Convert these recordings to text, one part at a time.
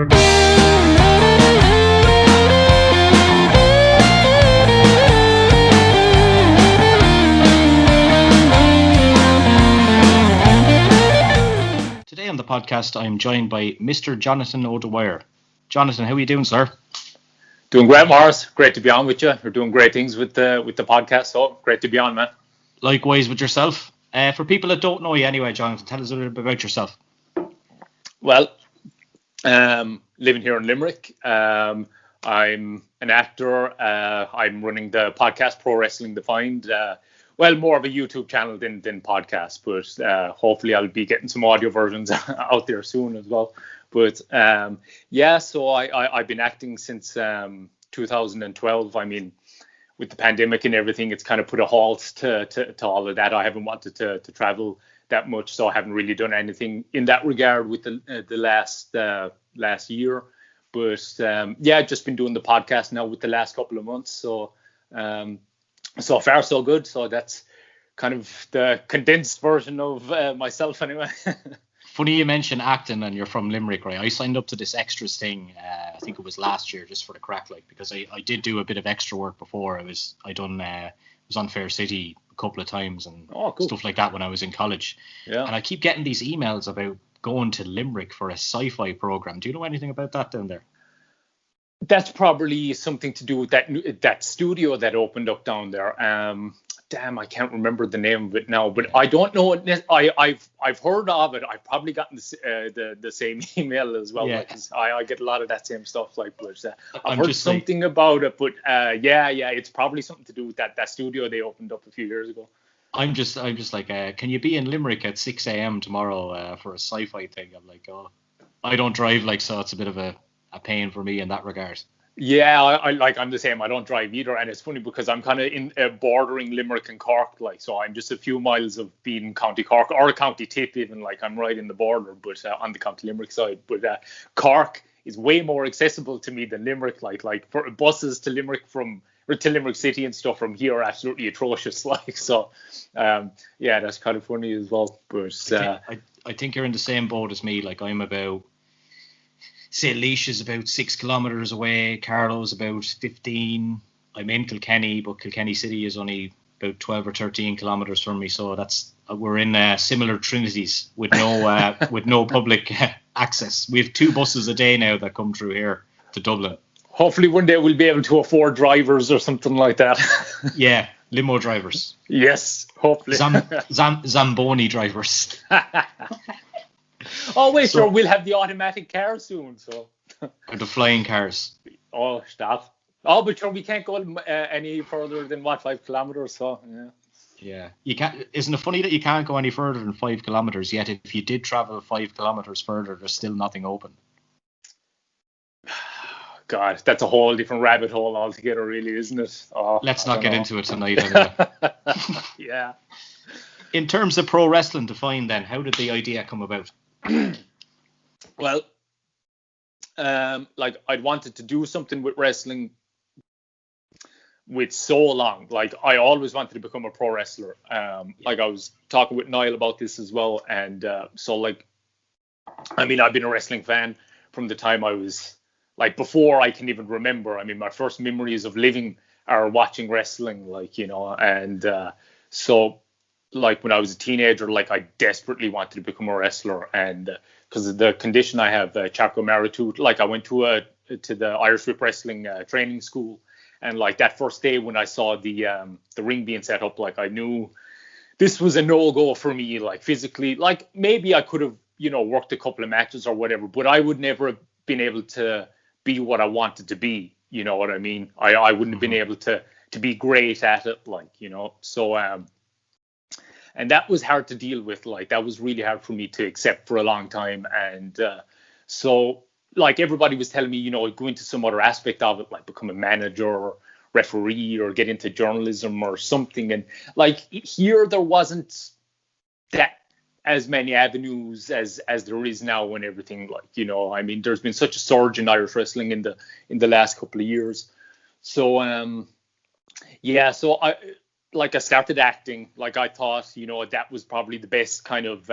Today on the podcast, I'm joined by Mr. Jonathon O Dwyer. Jonathon, how are you doing, sir? Doing great, Morris. Great to be on with you. You're doing great things with the podcast, so great to be on, man. Likewise with yourself. For people that don't know you anyway, Jonathon, tell us a little bit about yourself. Well, living here in Limerick. I'm an actor. I'm running the podcast Pro Wrestling Defined. More of a YouTube channel than podcast, but hopefully I'll be getting some audio versions out there soon as well. But so I've been acting since 2012. I mean, with the pandemic and everything, it's kind of put a halt to all of that. I haven't wanted to travel that much, so I haven't really done anything in that regard with the last year. But I've just been doing the podcast now with the last couple of months. So so far so good. So that's kind of the condensed version of myself anyway. Funny you mention acting and you're from Limerick, right? I signed up to this extras thing, I think it was last year, just for the crack, like, because I did do a bit of extra work before. I was on Fair City a couple of times and stuff like that when I was in college. Yeah. And I keep getting these emails about going to Limerick for a sci-fi program. Do you know anything about that down there? That's probably something to do with that studio that opened up down there. I can't remember the name of it now, but I don't know. I've heard of it. I've probably gotten the same email as well. Yeah. I get a lot of that same stuff. Like, but I've heard something about it. But it's probably something to do with that studio they opened up a few years ago. I'm just like, can you be in Limerick at 6 a.m. tomorrow for a sci-fi thing? I'm like, I don't drive, like, so it's a bit of a pain for me in that regard. Yeah, I'm the same. I don't drive either, and it's funny because I'm kind of in bordering Limerick and Cork, like, so I'm just a few miles of being County Cork or County Tip, even, like, I'm right in the border, but on the County Limerick side. But Cork is way more accessible to me than Limerick. Like for buses to Limerick to Limerick City and stuff from here are absolutely atrocious. Like, so that's kind of funny as well. But I think you're in the same boat as me. Like, I'm about, say, Laois is about 6 kilometres away, Carlow's about 15. I'm in Kilkenny, but Kilkenny City is only about 12 or 13 kilometres from me. So we're in similar trinities with no public access. We have 2 buses a day now that come through here to Dublin. Hopefully one day we'll be able to afford drivers or something like that. Yeah, limo drivers. Yes, hopefully. Zamboni drivers. Oh, wait, sure, we'll have the automatic car soon, so. Or the flying cars. Oh, stop. Oh, but sure, we can't go any further than, 5 kilometres, so, yeah. Yeah. You can't. Isn't it funny that you can't go any further than 5 kilometres, yet if you did travel 5 kilometres further, there's still nothing open? God, that's a whole different rabbit hole altogether, really, isn't it? Oh, let's not get into it tonight, anyway. Yeah. In terms of pro wrestling defined, then, how did the idea come about? Well, I'd wanted to do something with wrestling with so long. Like, I always wanted to become a pro wrestler. Like, I was talking with Niall about this as well, and I've been a wrestling fan from the time I was, like, before I can even remember. I mean, my first memories of living are watching wrestling, like, you know, and so, like, when I was a teenager, like, I desperately wanted to become a wrestler, and because of the condition I have, Charcot-Marie-Tooth, like, I went to the Irish Whip Wrestling training school, and, like, that first day when I saw the ring being set up, like, I knew this was a no-go for me, like, physically. Like, maybe I could have, you know, worked a couple of matches or whatever, but I would never have been able to be what I wanted to be, you know what I mean? I wouldn't have been able to be great at it, like, you know, so and that was hard to deal with. Like, that was really hard for me to accept for a long time. And so, like, everybody was telling me, you know, go into some other aspect of it, like become a manager or referee or get into journalism or something. And, like, here there wasn't that as many avenues as there is now and everything. Like, you know, I mean, there's been such a surge in Irish wrestling in the last couple of years. So so I started acting. Like, I thought, you know, that was probably the best kind of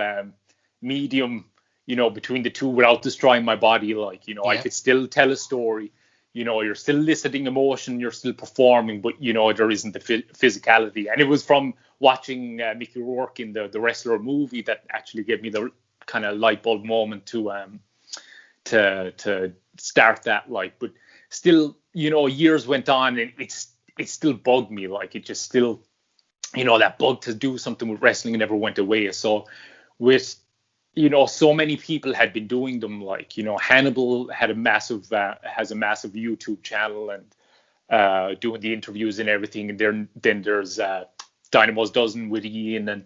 medium, between the two without destroying my body. Like, I Yeah. could still tell a story. You're still eliciting emotion, you're still performing, but there isn't the physicality. And it was from watching Mickey Rourke in the Wrestler movie that actually gave me the kind of light bulb moment to start that. Like, but still, years went on, and it still bugged me. Like, it just still, that bug to do something with wrestling never went away. So with so many people had been doing them. Like, Hannibal has a massive YouTube channel and doing the interviews and everything. And then there's Dynamo's Dozen with Ian and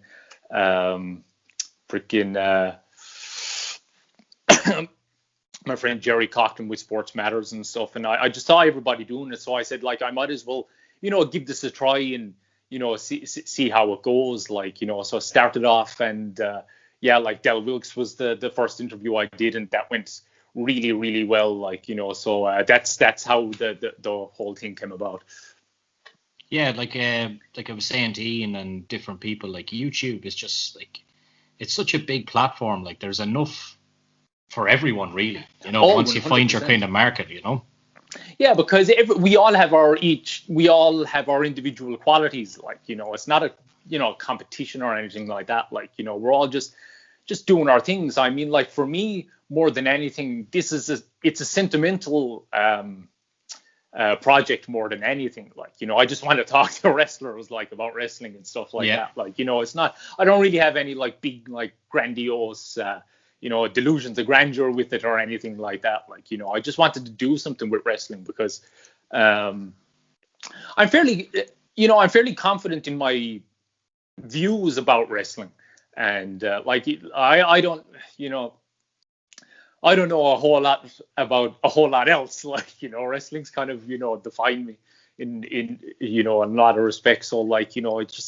my friend Jerry Cochran with Sports Matters and stuff. And I just saw everybody doing it, so I said, like, I might as well, give this a try and see how it goes. Like, so I started off and. Like Del Wilkes was the first interview I did, and that went really, really well. Like, so that's how the whole thing came about. Yeah, like I was saying to Ian and different people, like, YouTube is just like, it's such a big platform. Like, there's enough for everyone, really. Once 100%. You find your kind of market, Yeah, because we all have our individual qualities. Like, it's not a competition or anything like that. Like, we're all just doing our things. I mean, like, for me, more than anything, it's a sentimental project more than anything. Like, I just want to talk to wrestlers, like, about wrestling and stuff like that. Like, it's not, I don't really have any like big, like, grandiose delusions of grandeur with it or anything like that. Like, I just wanted to do something with wrestling because I'm fairly confident in my views about wrestling. And like, I don't know a whole lot about a whole lot else. Like, wrestling's kind of, defined me in a lot of respects. So, like, it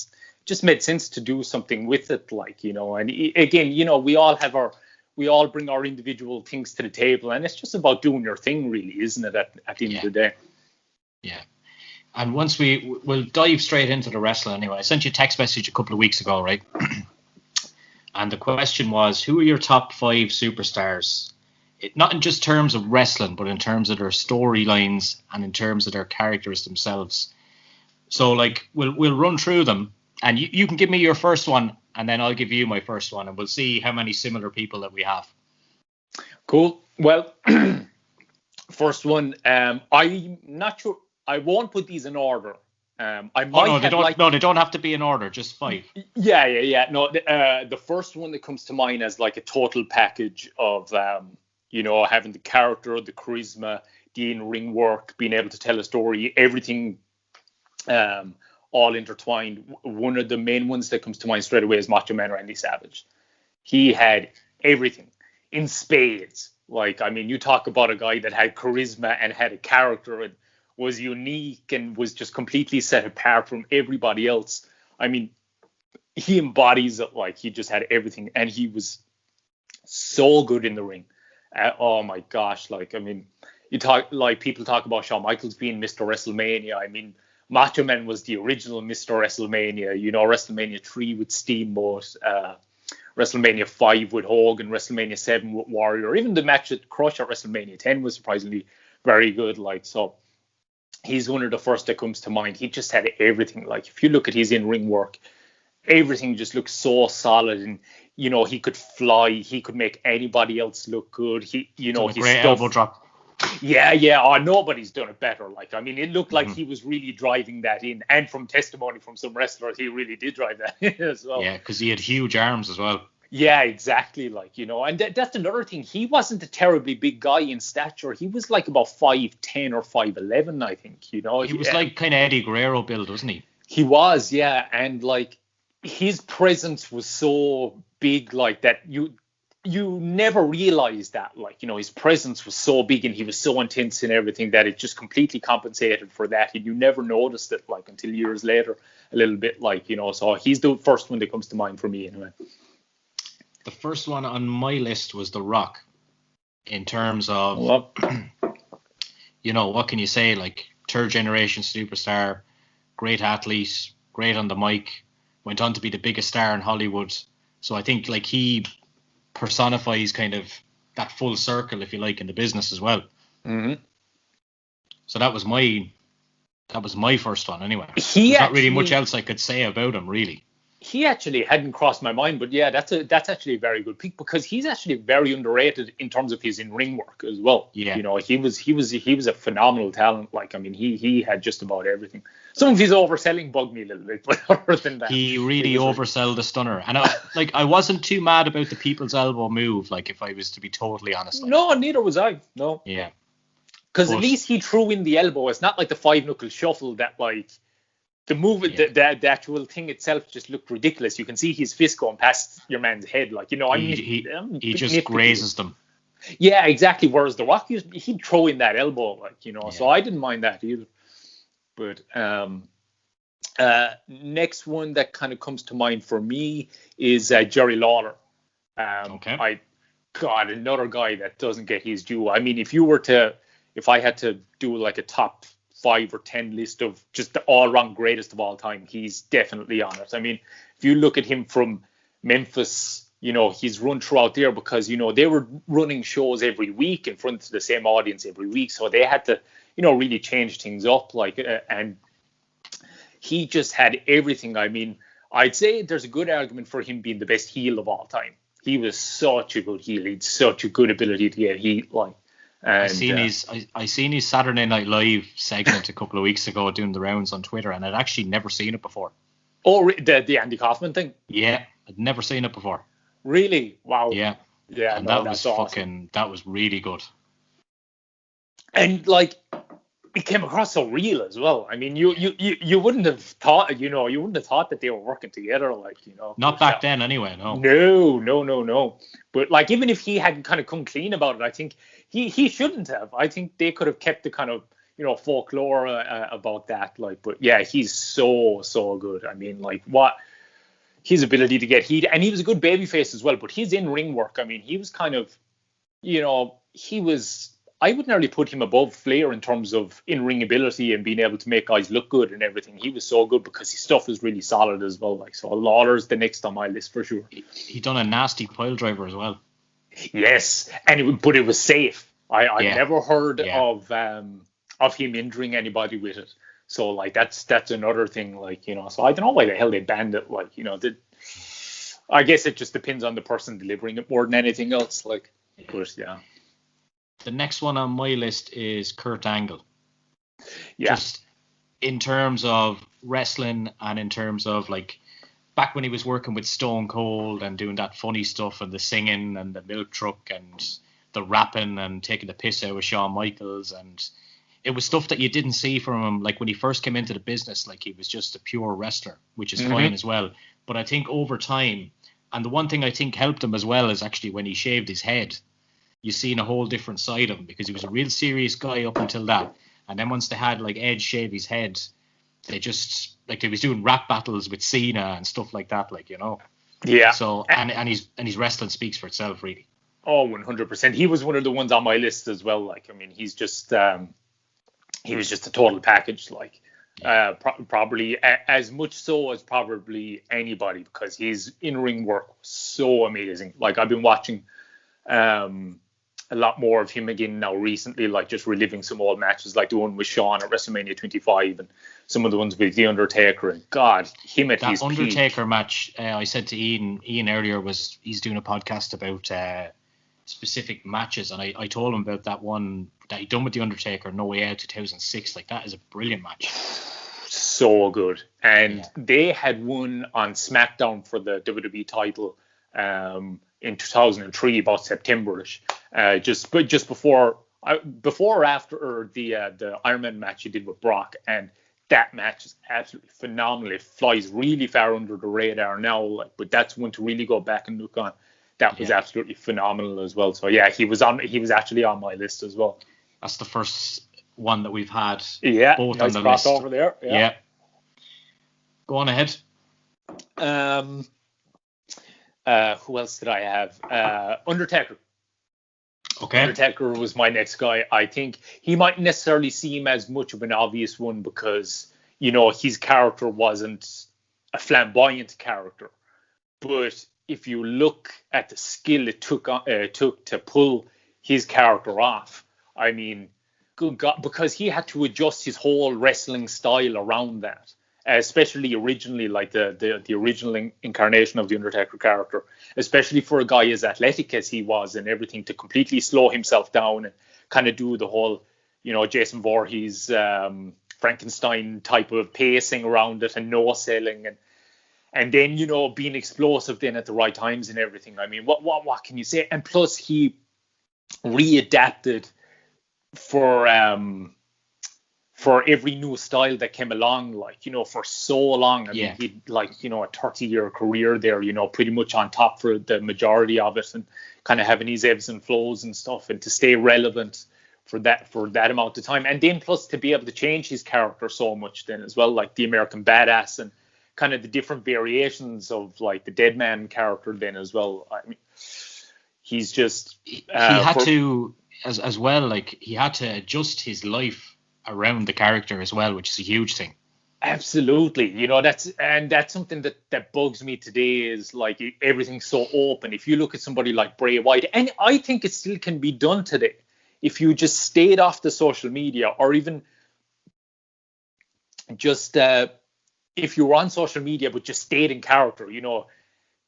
just made sense to do something with it. Like, and again, we all bring our individual things to the table, and it's just about doing your thing, really, isn't it? At the end of the day. Yeah. And once we'll dive straight into the wrestling anyway. I sent you a text message a couple of weeks ago, right? And the question was, who are your top 5 superstars? Not in just terms of wrestling, but in terms of their storylines and in terms of their characters themselves. So, like, we'll run through them, and you can give me your first one, and then I'll give you my first one, and we'll see how many similar people that we have. Cool. Well, first one, I'm not sure. I won't put these in order. They don't have to be in order. Just 5. Yeah. No, the first one that comes to mind as like a total package of, having the character, the charisma, the in-ring work, being able to tell a story, everything, all intertwined. One of the main ones that comes to mind straight away is Macho Man Randy Savage. He had everything in spades. Like, I mean, you talk about a guy that had charisma and had a character and was unique and was just completely set apart from everybody else. I mean, he embodies it. Like, he just had everything, and he was so good in the ring. Oh my gosh! Like, I mean, people talk about Shawn Michaels being Mr. WrestleMania. I mean, Macho Man was the original Mr. WrestleMania. WrestleMania 3 with Steamboat, WrestleMania 5 with Hogan, WrestleMania 7 with Warrior. Even the match at Crush at WrestleMania 10 was surprisingly very good. Like, so he's one of the first that comes to mind. He just had everything. Like, if you look at his in-ring work, everything just looks so solid. And, he could fly. He could make anybody else look good. His great elbow drop. Yeah. Oh, nobody's done it better. Like, I mean, it looked like he was really driving that in. And from testimony from some wrestlers, he really did drive that in as well. Yeah, because he had huge arms as well. Yeah, exactly. Like, and that's another thing. He wasn't a terribly big guy in stature. He was like about 5'10" or 5'11", I think. He was like kind of Eddie Guerrero build, wasn't he? He was, yeah. And like, his presence was so big, like, that you never realized that. Like, his presence was so big and he was so intense and everything that it just completely compensated for that. And you never noticed it, like, until years later, a little bit, like, so he's the first one that comes to mind for me anyway. The first one on my list was The Rock, in terms of, what can you say? Like, third generation superstar, great athlete, great on the mic, went on to be the biggest star in Hollywood. So I think, like, he personifies kind of that full circle, if you like, in the business as well. Mm-hmm. So that was my first one anyway. There's not really much else I could say about him, really. He actually hadn't crossed my mind, but yeah, that's actually a very good pick, because he's actually very underrated in terms of his in-ring work as well. Yeah. You know, he was a phenomenal talent. Like, I mean, he had just about everything. Some of his overselling bugged me a little bit, but other than that, he really oversold the stunner. And I wasn't too mad about the people's elbow move, like, if I was to be totally honest. Like. No, neither was I. No. Yeah. Because at least he threw in the elbow. It's not like the 5-knuckle shuffle that, like, the move, the actual thing itself just looked ridiculous. You can see his fist going past your man's head. Like, you know, he just grazes them. Yeah, exactly. Whereas The Rock, he'd throw in that elbow, like, you know. Yeah. So I didn't mind that either. But next one that kind of comes to mind for me is Jerry Lawler. Okay. God, another guy that doesn't get his due. I mean, if I had to do like a top 5 or 10 list of just the all-round greatest of all time, he's definitely on it. I mean, if you look at him from Memphis, you know, he's run throughout there because, you know, they were running shows every week in front of the same audience every week. So they had to, you know, really change things up. Like, and he just had everything. I mean, I'd say there's a good argument for him being the best heel of all time. He was such a good heel. He had such a good ability to get heat. Like, and, I seen his Saturday Night Live segment a couple of weeks ago doing the rounds on Twitter, and I'd actually never seen it before. Oh, the Andy Kaufman thing? Yeah, I'd never seen it before. Really? Wow. Yeah. Yeah, and that was awesome. That was really good. And like, it came across so real as well. I mean, you wouldn't have thought, you know, that they were working together, like, you know. Not back then, anyway. No. No. But like, even if he hadn't kind of come clean about it, I think he shouldn't have. I think they could have kept the kind of, you know, folklore about that. Like, but yeah, he's so good. I mean, like, what his ability to get heat, and he was a good babyface as well. But his in-ring work, I mean, he was kind of, you know, I would nearly put him above Flair in terms of in-ring ability and being able to make guys look good and everything. He was so good because his stuff was really solid as well. Like, so Lawler's the next on my list for sure. He done a nasty pile driver as well. Yes, but it was safe. I've never heard of him injuring anybody with it. So like that's another thing. Like, you know, so I don't know why the hell they banned it. Like, you know, I guess it just depends on the person delivering it more than anything else. Like, but yeah. The next one on my list is Kurt Angle. Yeah. Just in terms of wrestling and in terms of, like, back when he was working with Stone Cold and doing that funny stuff and the singing and the milk truck and the rapping and taking the piss out of Shawn Michaels, and it was stuff that you didn't see from him, like, when he first came into the business. Like, he was just a pure wrestler, which is fine as well. But I think over time, and the one thing I think helped him as well is actually when he shaved his head, you seen a whole different side of him, because he was a real serious guy up until that. And then once they had, like, Edge shave his head, they just, like, he was doing rap battles with Cena and stuff like that, like, you know. Yeah. So and his wrestling speaks for itself, really. Oh, 100%. He was one of the ones on my list as well. Like, I mean, he's just he was just a total package. Like, probably as much so as probably anybody, because his in-ring work was so amazing. Like, I've been watching a lot more of him again now recently, like just reliving some old matches, like the one with Shawn at WrestleMania 25 and some of the ones with the Undertaker. And God, him at his peak. That Undertaker match, I said to Ian earlier, he's doing a podcast about specific matches, and I told him about that one that he done with the Undertaker, No Way Out 2006. Like, that is a brilliant match. So good. And they had one on SmackDown for the WWE title in 2003, about September-ish. Just before or after the Iron Man match he did with Brock, and that match is absolutely phenomenal. It flies really far under the radar now, like, but that's one to really go back and look on. That was absolutely phenomenal as well. So yeah, he was actually on my list as well. That's the first one that we've had. Yeah, both nice on the list. Crossover there. Yeah. Go on ahead. Who else did I have? Undertaker. Okay. Undertaker was my next guy. I think he might necessarily seem as much of an obvious one because, you know, his character wasn't a flamboyant character, but if you look at the skill it took to pull his character off, I mean, good God, because he had to adjust his whole wrestling style around that, especially originally, like the original incarnation of the Undertaker character, especially for a guy as athletic as he was and everything, to completely slow himself down and kind of do the whole, Jason Voorhees, Frankenstein type of pacing around it and no selling and then, being explosive then at the right times and everything. I mean, what can you say? And plus he readapted for every new style that came along, like, for so long. I mean, he'd like, a 30-year career there, pretty much on top for the majority of it, and kind of having these ebbs and flows and stuff, and to stay relevant for that amount of time. And then plus to be able to change his character so much then as well, like the American Badass and kind of the different variations of like the Dead Man character then as well. I mean, he's just he had to as well, like he had to adjust his life around the character as well, which is a huge thing. Absolutely. That's something that bugs me today, is like everything's so open. If you look at somebody like Bray Wyatt, and I think it still can be done today, if you just stayed off the social media, or even just if you were on social media but just stayed in character,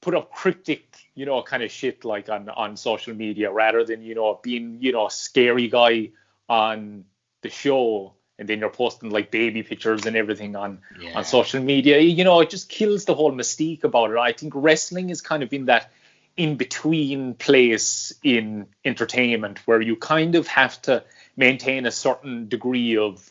put up cryptic, kind of shit like on social media, rather than, being, a scary guy on the show, and then you're posting like baby pictures and everything on social media. It just kills the whole mystique about it. I think wrestling is kind of in that in-between place in entertainment, where you kind of have to maintain a certain degree of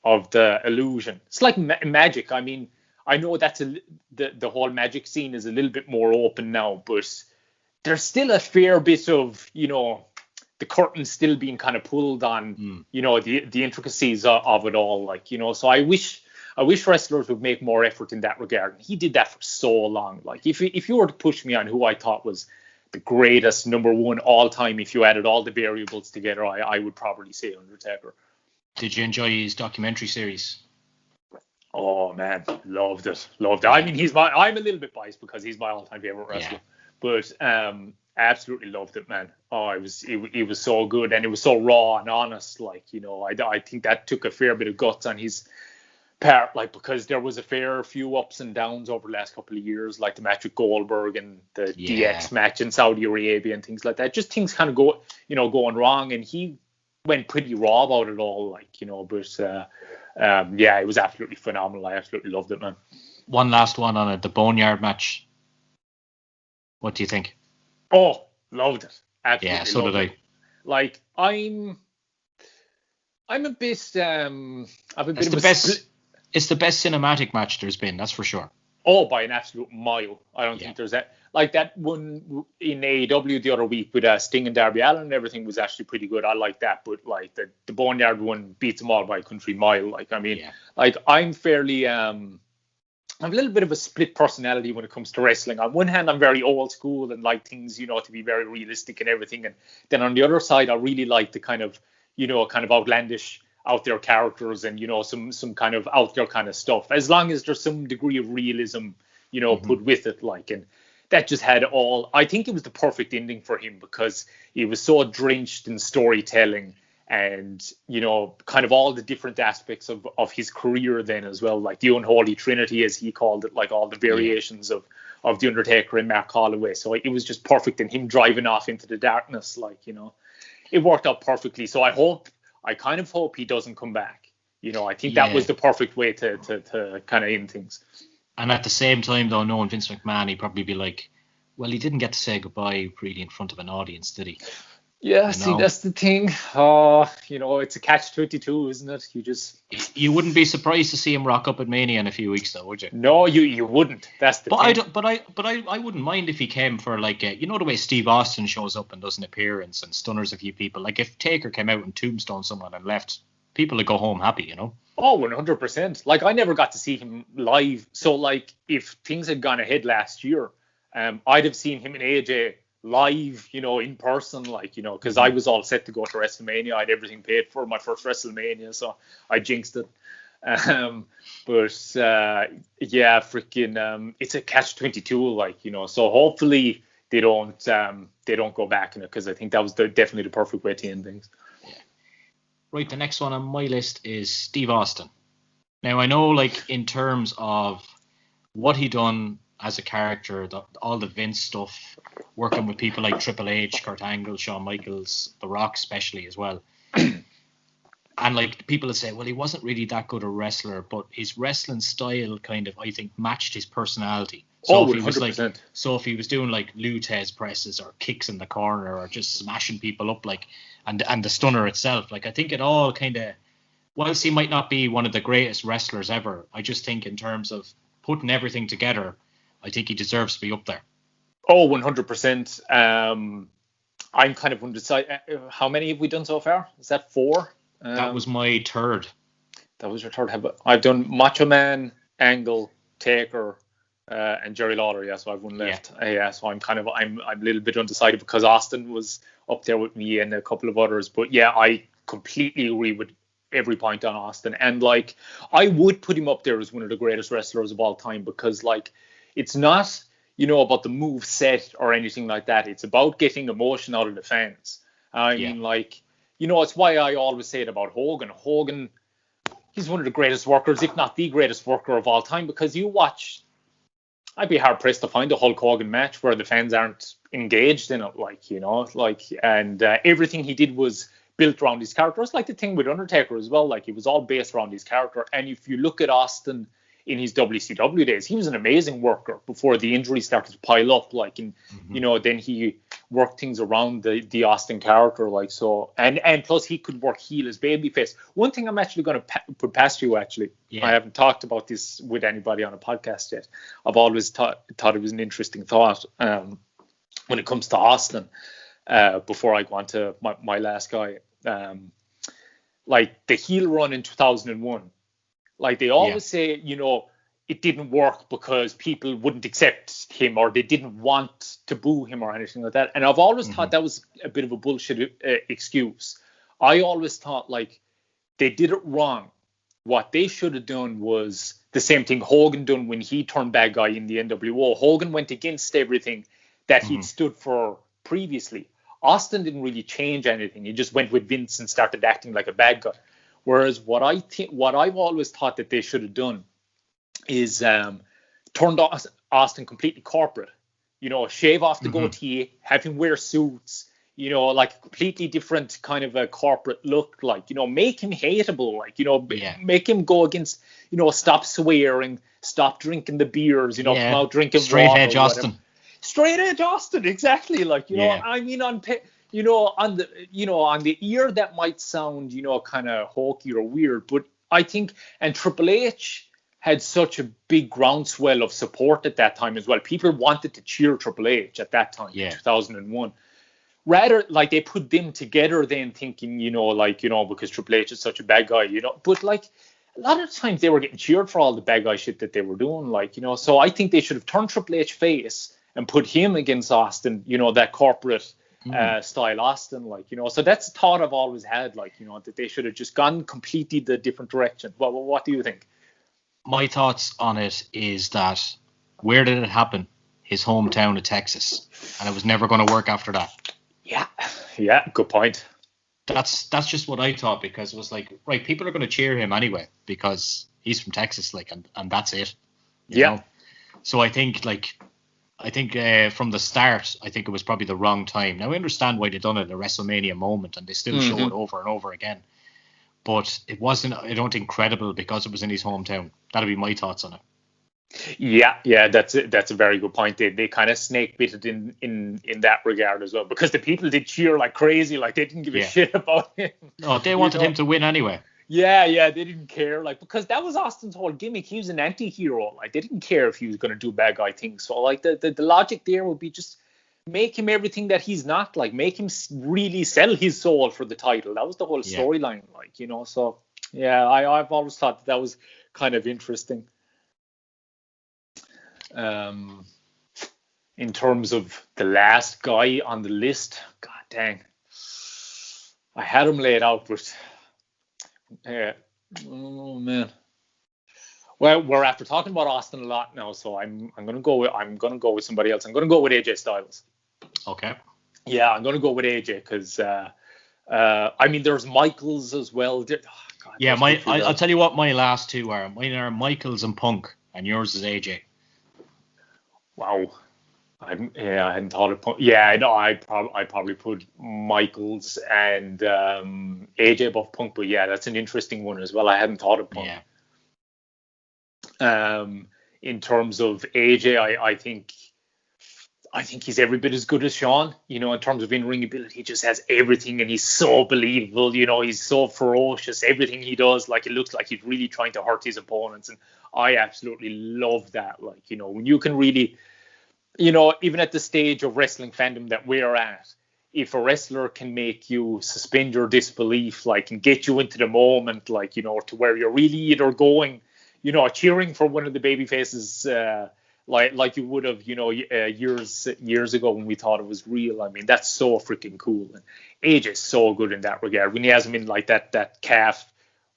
the illusion. It's like magic. I mean, I know that's the whole magic scene is a little bit more open now, but there's still a fair bit of, the curtain still being kind of pulled on, the intricacies of it all. Like, so I wish wrestlers would make more effort in that regard. He did that for so long. Like, if you were to push me on who I thought was the greatest number one all time, if you added all the variables together, I would probably say Undertaker. Did you enjoy his documentary series? Oh man, loved it. I mean, I'm a little bit biased because he's my all-time favorite wrestler, but absolutely loved it, man. Oh, it was so good, and it was so raw and honest. Like, I think that took a fair bit of guts on his part, like, because there was a fair few ups and downs over the last couple of years, like the match with Goldberg and the DX match in Saudi Arabia and things like that. Just things kind of going wrong, and he went pretty raw about it all, like, but it was absolutely phenomenal. I absolutely loved it, man. One last one on it, the Boneyard match. What do you think? Oh, loved it. Absolutely. Yeah, so did I. Like, I'm a bit It's the best cinematic match there's been, that's for sure. Oh, by an absolute mile. I don't think there's that. Like that one in AEW the other week with Sting and Darby Allin and everything was actually pretty good. I like that. But like the Boneyard one beats them all by a country mile. Like, I mean, like I'm fairly, I'm a little bit of a split personality when it comes to wrestling. On one hand, I'm very old school and like things, to be very realistic and everything. And then on the other side, I really like the kind of outlandish, out there characters and, some kind of out there kind of stuff, as long as there's some degree of realism, put with it. Like, and that just had all, I think it was the perfect ending for him, because he was so drenched in storytelling and, kind of all the different aspects of his career then as well, like the unholy trinity, as he called it, like all the variations of the Undertaker and Mark Holloway. So it was just perfect, and him driving off into the darkness, like, it worked out perfectly. So I kind of hope he doesn't come back. I think that was the perfect way to kind of end things. And at the same time, though, knowing Vince McMahon, he'd probably be like, well, he didn't get to say goodbye really in front of an audience, did he? Yeah, see, that's the thing. It's a catch-22, isn't it? You wouldn't be surprised to see him rock up at Mania in a few weeks, though, would you? No, you wouldn't. That's the thing. I wouldn't mind if he came for like the way Steve Austin shows up and does an appearance and stunners a few people. Like if Taker came out and tombstone someone and left, people would go home happy, Oh, 100%. Like, I never got to see him live. So, like, if things had gone ahead last year, I'd have seen him and AJ live, in person, like, because I was all set to go to WrestleMania. I had everything paid for my first WrestleMania, so I jinxed it. But yeah, freaking, it's a catch-22, like, so hopefully they don't go back in it, because I think that was definitely the perfect way to end things. Right, the next one on my list is Steve Austin. Now, I know, like, in terms of what he done as a character, all the Vince stuff, working with people like Triple H, Kurt Angle, Shawn Michaels, The Rock especially as well. And, like, people would say, well, he wasn't really that good a wrestler, but his wrestling style kind of, I think, matched his personality. So if he was 100%. if he was doing like Lutez presses or kicks in the corner or just smashing people up, like, and the stunner itself, like, I think it all kind of, whilst he might not be one of the greatest wrestlers ever, I just think in terms of putting everything together, I think he deserves to be up there. 100%. I'm kind of undecided. How many have we done so far? Is that 4? That was my third. That was your third. I've done Macho Man, Angle, Taker, and Jerry Lawler. Yeah, so I've one left. Yeah, so I'm a little bit undecided, because Austin was up there with me and a couple of others. But yeah, I completely agree with every point on Austin, and like, I would put him up there as one of the greatest wrestlers of all time, because like, it's not about the move set or anything like that. It's about getting emotion out of the fans. I mean, like, it's why I always say it about Hogan. Hogan, he's one of the greatest workers, if not the greatest worker of all time, because you watch, I'd be hard pressed to find a Hulk Hogan match where the fans aren't engaged in it, and everything he did was built around his character. It's like the thing with Undertaker as well, like, it was all based around his character. And if you look at Austin in his WCW days, he was an amazing worker before the injuries started to pile up, like, and then he worked things around the Austin character, like, so, and plus he could work heel as babyface. One thing I'm actually going to put past you, actually, I haven't talked about this with anybody on a podcast yet. I've always thought it was an interesting thought when it comes to Austin. Before I go on to my last guy, like the heel run in 2001, like they always say, it didn't work because people wouldn't accept him, or they didn't want to boo him or anything like that. And I've always thought that was a bit of a bullshit excuse. I always thought, like, they did it wrong. What they should have done was the same thing Hogan done when he turned bad guy in the NWO. Hogan went against everything that he'd stood for previously. Austin didn't really change anything. He just went with Vince and started acting like a bad guy. Whereas what I've always thought that they should have done is turned Austin completely corporate. Shave off the goatee, have him wear suits, like a completely different kind of a corporate look, like, make him hateable, like, make him go against, stop swearing, stop drinking the beers, come out drinking straight water. Edge Austin. Straight Edge Austin, exactly. Like, I mean, on the ear that might sound, kind of hokey or weird, but I think, and Triple H had such a big groundswell of support at that time as well. People wanted to cheer Triple H at that time, in 2001. Rather, like, they put them together then thinking, because Triple H is such a bad guy, but like, a lot of times they were getting cheered for all the bad guy shit that they were doing, like, so I think they should have turned Triple H face and put him against Austin, that corporate style Austin, like, so that's a thought I've always had, like, that they should have just gone completely the different direction. What do you think? My thoughts on it is that, where did it happen? His hometown of Texas, and it was never going to work after that. Yeah, good point. That's just what I thought, because it was like, right, people are going to cheer him anyway because he's from Texas, like, and that's it. You know? So I think from the start, I think it was probably the wrong time. Now, I understand why they done it at a Wrestlemania moment, and they still show it over and over again. But it wasn't, I don't think, credible because it was in his hometown. That'd be my thoughts on it. Yeah, that's a very good point. They kind of snake bit it in that regard as well, because the people did cheer like crazy, like they didn't give a shit about him. No, they wanted him to win anyway. Yeah, they didn't care, like, because that was Austin's whole gimmick. He was an anti-hero, like, they didn't care if he was going to do bad guy things. So, like, the logic there would be just make him everything that he's not, like, make him really sell his soul for the title. That was the whole storyline, like, so yeah, I've always thought that was kind of interesting. In terms of the last guy on the list, god dang, I had him laid out, but oh man, Well, we're after talking about Austin a lot now, so I'm gonna go with somebody else. I'm gonna go with AJ Styles. Okay. Yeah, I'm gonna go with AJ because I mean there's Michaels as well. God, Yeah, I'll tell you what my last two are. Mine are Michaels and Punk, and yours is AJ. Wow. I hadn't thought of Punk. Yeah, no, I probably put Michaels and AJ above Punk, but yeah, that's an interesting one as well. I hadn't thought of Punk. Yeah. In terms of AJ, I think he's every bit as good as Sean. You know, in terms of in-ring ability, he just has everything, and he's so believable. You know, he's so ferocious. Everything he does, like, it looks like he's really trying to hurt his opponents, and I absolutely love that. Like, you know, when you can really, you know, even at the stage of wrestling fandom that we're at, if a wrestler can make you suspend your disbelief, like, and get you into the moment, like, you know, to where you're really either going, you know, cheering for one of the baby faces, like you would have, you know, years ago when we thought it was real. I mean, that's so freaking cool. And AJ is so good in that regard. When he has him in like that calf,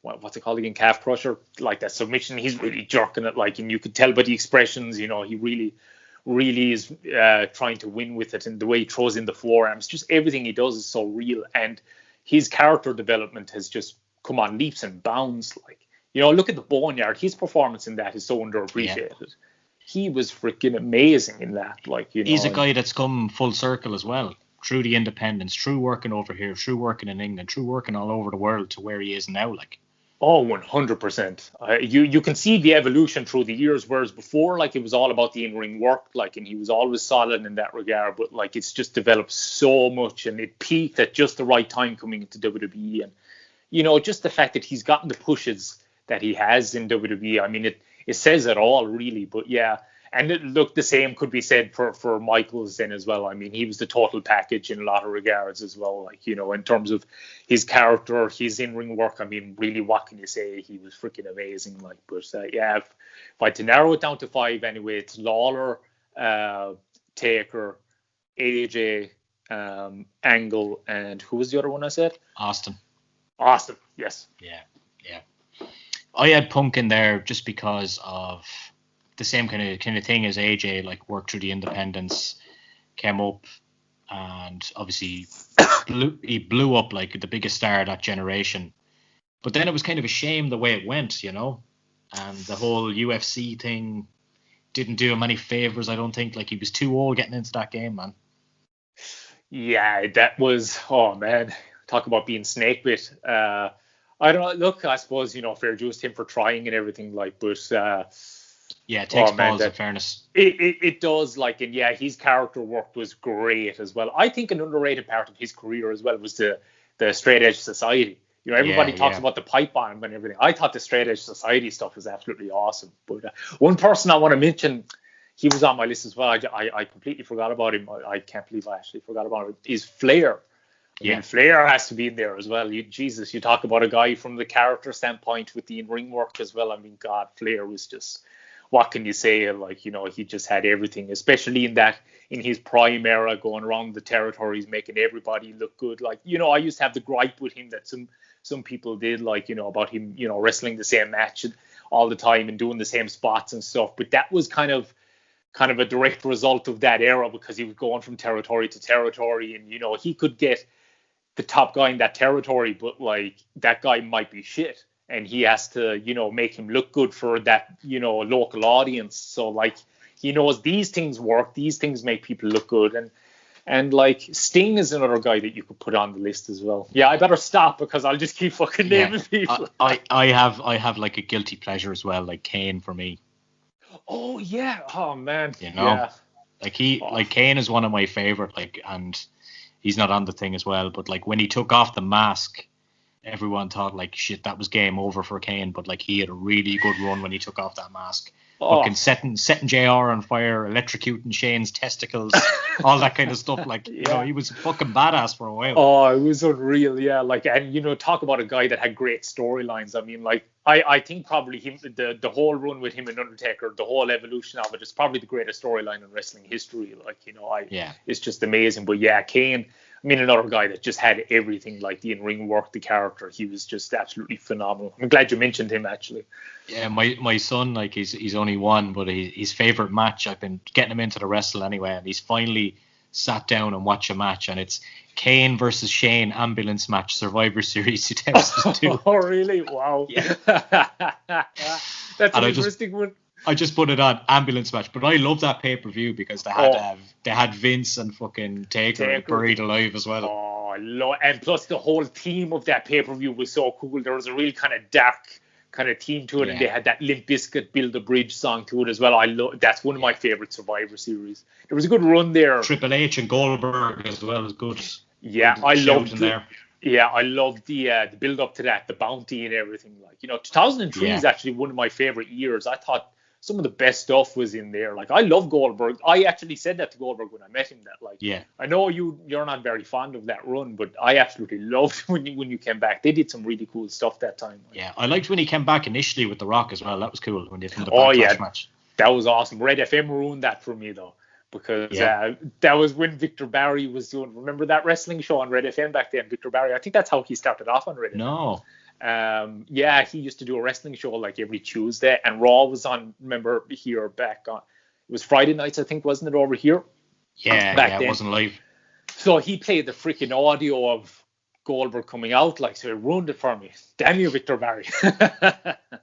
what's it called again, calf crusher, like that submission, he's really jerking it, like, and you could tell by the expressions, you know, he really is trying to win with it, and the way he throws in the forearms, just everything he does is so real, and his character development has just come on leaps and bounds. Like, you know, look at the Boneyard. His performance in that is so underappreciated. Yeah. He was freaking amazing in that. Like, you know, he's a guy that's come full circle as well, through the independents, through working over here, through working in England, through working all over the world to where he is now. Like, oh, 100%. You can see the evolution through the years, whereas before, like, it was all about the in-ring work, like, and he was always solid in that regard, but like, it's just developed so much, and it peaked at just the right time coming into WWE. And, you know, just the fact that he's gotten the pushes that he has in WWE, I mean, it says it all, really. But yeah, and look, the same could be said for Michaels then as well. I mean, he was the total package in a lot of regards as well. Like, you know, in terms of his character, his in-ring work, I mean, really, what can you say? He was freaking amazing. Like, but yeah, if I had to narrow it down to 5 anyway, it's Lawler, Taker, AJ, Angle, and who was the other one I said? Austin, yes. Yeah. I had Punk in there just because of the same kind of thing as AJ, like, worked through the independents, came up, and obviously he blew up like the biggest star of that generation. But then it was kind of a shame the way it went, you know, and the whole UFC thing didn't do him any favors, I don't think. Like, he was too old getting into that game, man. Yeah, that was, oh man, talk about being snake bit. I don't know. Look, I suppose, you know, fair dues to him for trying and everything, like, but yeah, it takes balls, in fairness. It does, like, and yeah, his character work was great as well. I think an underrated part of his career as well was the Straight Edge Society. You know, everybody talks about the pipe bomb and everything. I thought the Straight Edge Society stuff was absolutely awesome. But one person I want to mention, he was on my list as well. I completely forgot about him. I can't believe I actually forgot about him. Is Flair. Yeah, and Flair has to be in there as well. Jesus, you talk about a guy from the character standpoint with the in-ring work as well. I mean, God, Flair was just, what can you say? Like, you know, he just had everything, especially in his prime era, going around the territories, making everybody look good. Like, you know, I used to have the gripe with him that some people did, like, you know, about him, you know, wrestling the same match all the time and doing the same spots and stuff. But that was kind of a direct result of that era, because he was going from territory to territory, and, you know, he could get the top guy in that territory, but like, that guy might be shit, and he has to, you know, make him look good for that, you know, local audience. So, like, he knows these things work, these things make people look good, and like, Sting is another guy that you could put on the list as well. Yeah, I better stop because I'll just keep fucking naming people. I have like a guilty pleasure as well, like Kane for me. Oh yeah, oh man, you know, yeah. Like Kane is one of my favorite, like, and he's not on the thing as well, but like, when he took off the mask, everyone thought, like, shit, that was game over for Kane, but like, he had a really good run when he took off that mask. Fucking setting JR on fire, electrocuting Shane's testicles, all that kind of stuff. Like, you know, he was fucking badass for a while. Oh, it was unreal, yeah. Like, and, you know, talk about a guy that had great storylines. I mean, like, I think probably him, the whole run with him and Undertaker, the whole evolution of it is probably the greatest storyline in wrestling history. Like, you know, it's just amazing. But yeah, Kane, mean, another guy that just had everything, like the in-ring work, the character. He was just absolutely phenomenal. I'm glad you mentioned him, actually. Yeah, my son, like he's only one, but his favorite match, I've been getting him into the wrestle anyway, and he's finally sat down and watched a match, and it's Kane versus Shane ambulance match, Survivor Series 2002. Oh, really? Wow. Yeah. That's an interesting one. I just put it on ambulance match, but I love that pay-per-view because they had Vince and fucking Taker buried alive as well. Oh, and plus the whole theme of that pay-per-view was so cool. There was a real kind of dark kind of theme to it, and they had that Limp Bizkit Build a Bridge song to it as well. That's one of my favorite Survivor Series. There was a good run there. Triple H and Goldberg as well as good. Yeah, I loved there. Yeah, I loved the build up to that, the bounty and everything. Like, 2003 is actually one of my favorite years. I thought some of the best stuff was in there. Like, I love Goldberg. I actually said that to Goldberg when I met him. That, like, I know you're not very fond of that run, but I absolutely loved when you came back. They did some really cool stuff that time. Yeah, I liked when he came back initially with The Rock as well. That was cool when they filmed the Backlash match. That was awesome. Red FM ruined that for me though, because that was when Victor Barry was doing. Remember that wrestling show on Red FM back then? Victor Barry. I think that's how he started off on Red FM. No. He used to do a wrestling show like every Tuesday, and Raw was on. Remember here back on, it was Friday nights, I think, wasn't it, over here? Yeah, it wasn't live. So he played the freaking audio of Goldberg coming out, like, so it ruined it for me. Damn you, Victor Barry.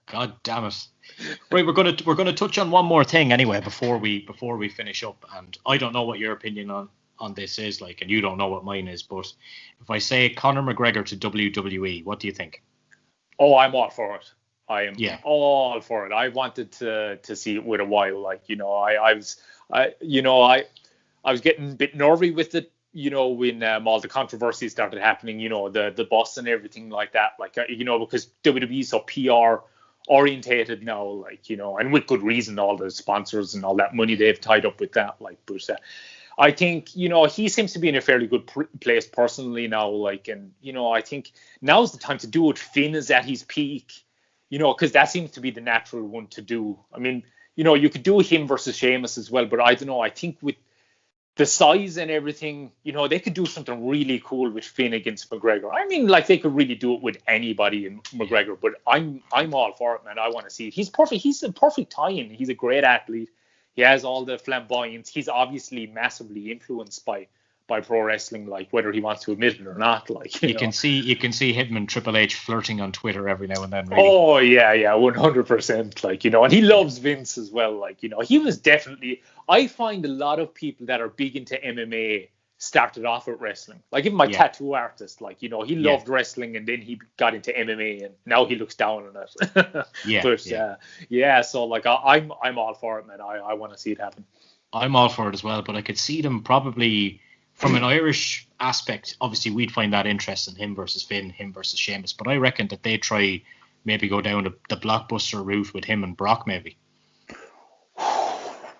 God damn it. Right, we're gonna touch on one more thing anyway before we finish up, and I don't know what your opinion on this is, like, and you don't know what mine is, but if I say Conor McGregor to WWE, what do you think? Oh, I'm all for it. I am all for it. I wanted to see it with a while. Like, I was getting a bit nervy with it, when all the controversy started happening, the bus and everything like that. Like, because WWE is so PR orientated now, like, and with good reason, all the sponsors and all that money they've tied up with that. Like, but I think, he seems to be in a fairly good place personally now, like, and, I think now's the time to do it. Finn is at his peak, because that seems to be the natural one to do. I mean, you could do him versus Sheamus as well, but I don't know. I think with the size and everything, they could do something really cool with Finn against McGregor. I mean, like, they could really do it with anybody in McGregor, but I'm all for it, man. I want to see it. He's perfect. He's a perfect tie-in. He's a great athlete. He has all the flamboyance. He's obviously massively influenced by pro wrestling, like, whether he wants to admit it or not. Like, you can see him and Triple H flirting on Twitter every now and then. Really. Oh yeah, 100%. Like, and he loves Vince as well. Like, he was definitely. I find a lot of people that are big into MMA started off with wrestling. Like, even my tattoo artist, like, he loved wrestling and then he got into MMA and now he looks down on it. So, like, I'm all for it, man. I want to see it happen. I'm all for it as well, but I could see them probably from an Irish aspect. Obviously, we'd find that interesting, him versus Finn, him versus Sheamus, but I reckon that they try maybe go down the blockbuster route with him and Brock, maybe.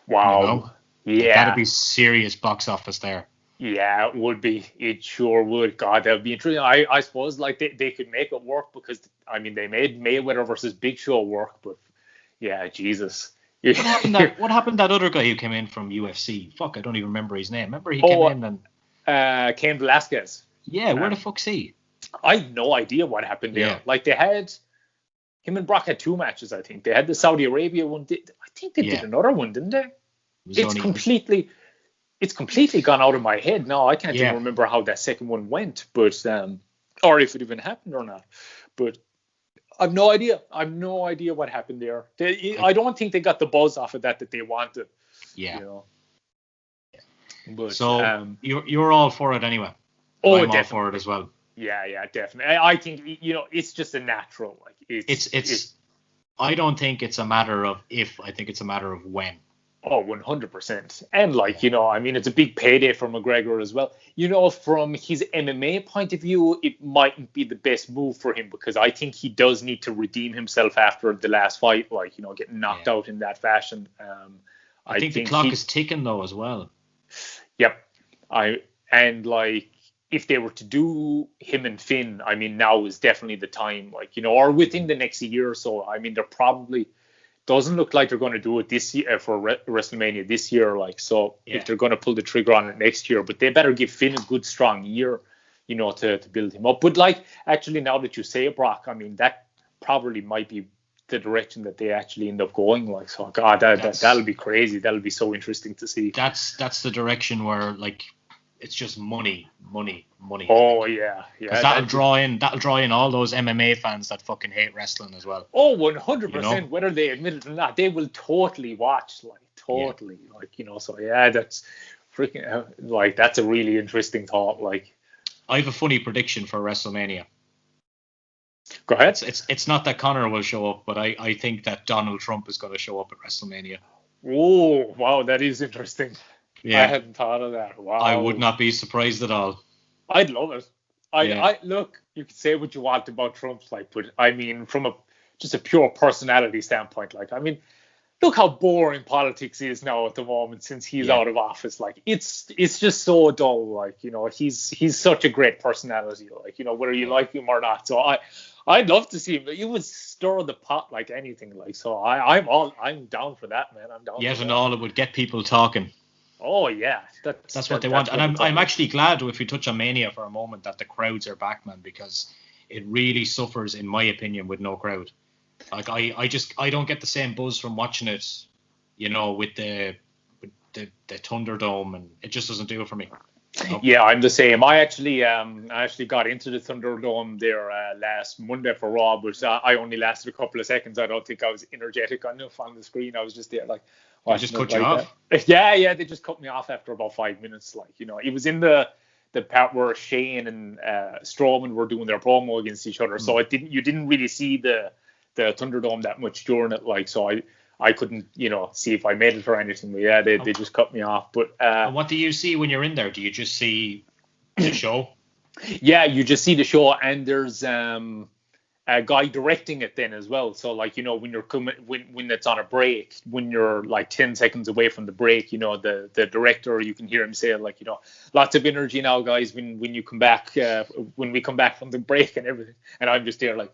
Wow. Yeah. That'd be serious box office there. Yeah, it would be. It sure would. God, that would be interesting. I suppose, like, they could make it work because, I mean, they made Mayweather versus Big Show work, but yeah, Jesus. What happened to that other guy who came in from UFC? Fuck, I don't even remember his name. Remember he came in and... Cain Velasquez. Yeah, where the fuck's he? I have no idea what happened there. Yeah. Like, they had... Him and Brock had 2 matches, I think. They had the Saudi Arabia one. I think they did another one, didn't they? It's completely gone out of my head now. I can't even remember how that second one went, but or if it even happened or not. But I've no idea. What happened there. I don't think they got the buzz off of that they wanted. Yeah. But, so you're all for it anyway. Oh, I'm all for it as well. Yeah, definitely. I think it's just a natural. Like, it's. I don't think it's a matter of if. I think it's a matter of when. Oh, 100%. And, like, I mean, it's a big payday for McGregor as well. From his MMA point of view, it mightn't be the best move for him because I think he does need to redeem himself after the last fight, like, getting knocked out in that fashion. I think the clock is ticking, though, as well. Yep. Like, if they were to do him and Finn, I mean, now is definitely the time, like, or within the next year or so. I mean, doesn't look like they're going to do it this year for WrestleMania this year. Like, so if they're going to pull the trigger on it next year, but they better give Finn a good strong year, you know, to build him up. But like, actually, now that you say it, Brock, I mean, that probably might be the direction that they actually end up going. Like, so God, that'll be crazy. That'll be so interesting to see. That's the direction where, like, it's just money. Oh yeah. Because that'll draw in all those MMA fans that fucking hate wrestling as well. Oh, 100%. You know? Whether they admit it or not, they will totally watch. Like, totally. Yeah. Like, you know. So yeah, that's freaking like, that's a really interesting thought. Like, I have a funny prediction for WrestleMania. Go ahead. It's not that Conor will show up, but I think that Donald Trump is going to show up at WrestleMania. Oh, wow, that is interesting. Yeah. I hadn't thought of that. Wow. I would not be surprised at all. I'd love it. I look, you can say what you want about Trump, like, but I mean, from just a pure personality standpoint, like, I mean, look how boring politics is now at the moment since he's out of office. Like, it's just so dull. Like, you know, he's such a great personality. Like, you know, whether you like him or not. So I'd love to see him. He would stir the pot like anything. Like, so I'm down for that, man. I'm down. Yes, and all it would get people talking. Oh yeah, that's what they want. And I'm actually glad, if we touch on Mania for a moment, that the crowds are back, man, because it really suffers, in my opinion, with no crowd. Like, I don't get the same buzz from watching it, you know, with the Thunderdome, and it just doesn't do it for me. Nope. Yeah, I'm the same. I actually got into the Thunderdome there last Monday for Raw, but I only lasted a couple of seconds. I don't think I was energetic enough on the screen. I was just there like. They just cut you off? Yeah, they just cut me off after about 5 minutes. Like, you know, it was in the part where Shane and Strowman were doing their promo against each other, so you didn't really see the Thunderdome that much during it. Like, so I couldn't, you know, see if I made it or anything. But yeah, they just cut me off. But and what do you see when you're in there? Do you just see the show? Yeah, you just see the show, and there's a guy directing it then as well. So, like, you know, when you're when it's on a break, when you're like 10 seconds away from the break, you know, the director, you can hear him say, like, you know, lots of energy now, guys, when you come back, when we come back from the break and everything. And I'm just there like,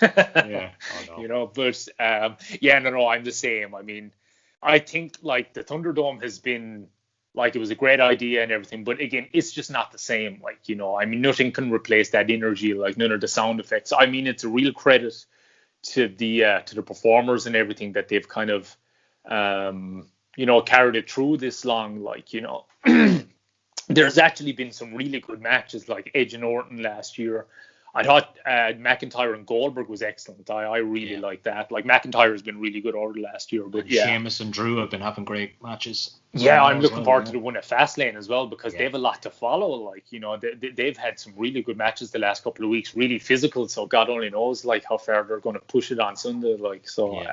yeah, oh, no. You know, but yeah, no, I'm the same. I mean, I think like the Thunderdome has been, like, it was a great idea and everything, but again, it's just not the same. Like, you know, I mean, nothing can replace that energy, like none of the sound effects. I mean, it's a real credit to the performers and everything that they've kind of, you know, carried it through this long. Like, you know, there's actually been some really good matches, like Edge and Orton last year. I thought McIntyre and Goldberg was excellent. I really like that. Like, McIntyre has been really good over the last year. But yeah, Sheamus and Drew have been having great matches. Yeah, I'm looking forward to the one at Fastlane as well, because they have a lot to follow. Like, you know, they've had some really good matches the last couple of weeks, really physical. So God only knows, like, how far they're going to push it on Sunday. Like, so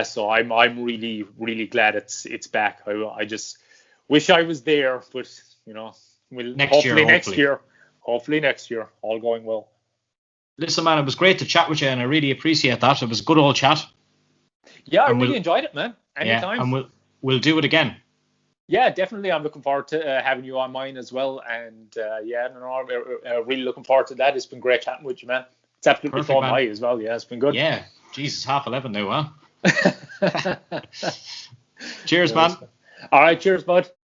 so I'm really, really glad it's back. I just wish I was there, but, you know, hopefully next year, all going well. Listen, man, it was great to chat with you, and I really appreciate that. It was a good old chat. Yeah, I really enjoyed it, man. Anytime. Yeah, and we'll do it again. Yeah, definitely. I'm looking forward to having you on mine as well. And I'm really looking forward to that. It's been great chatting with you, man. It's absolutely fun by as well. Yeah, it's been good. Yeah, Jesus, 11:30 now, huh? Cheers, man. All right, cheers, bud.